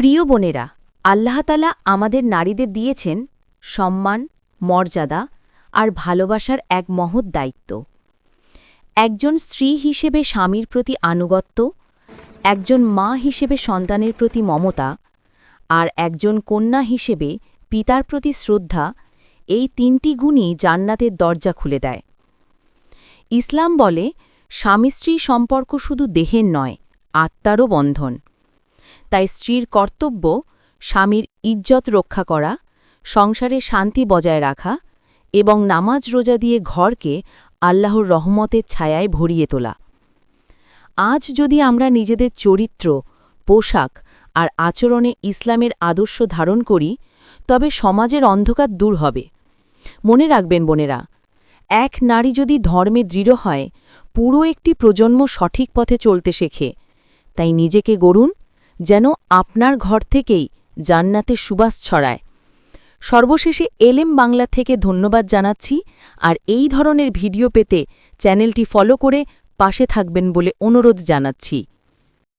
প্রিয় বোনেরা, আল্লাহ তাআলা আমাদের নারীদের দিয়েছেন সম্মান, মর্যাদা আর ভালোবাসার এক মহৎ দায়িত্ব। একজন স্ত্রী হিসেবে স্বামীর প্রতি আনুগত্য, একজন মা হিসেবে সন্তানের প্রতি মমতা, আর একজন কন্যা হিসেবে পিতার প্রতি শ্রদ্ধা, এই তিনটি গুণই জান্নাতের দরজা খুলে দেয়। ইসলাম বলে, স্বামী-স্ত্রী সম্পর্ক শুধু দেহের নয়, আত্মারও বন্ধন। তাই স্ত্রীর কর্তব্য স্বামীর ইজ্জত রক্ষা করা, সংসারে শান্তি বজায় রাখা এবং নামাজ রোজা দিয়ে ঘরকে আল্লাহর রহমতের ছায়ায় ভরিয়ে তোলা। আজ যদি আমরা নিজেদের চরিত্র, পোশাক আর আচরণে ইসলামের আদর্শ ধারণ করি, তবে সমাজের অন্ধকার দূর হবে। মনে রাখবেন বোনেরা, এক নারী যদি ধর্মে দৃঢ় হয়, পুরো একটি প্রজন্ম সঠিক পথে চলতে শেখে। তাই নিজেকে গড়ুন, যেন আপনার ঘর থেকেই জান্নাতের সুবাস ছড়ায়। সর্বশেষে এলএম বাংলা থেকে ধন্যবাদ জানাচ্ছি, আর এই ধরনের ভিডিও পেতে চ্যানেলটি ফলো করে পাশে থাকবেন বলে অনুরোধ জানাচ্ছি।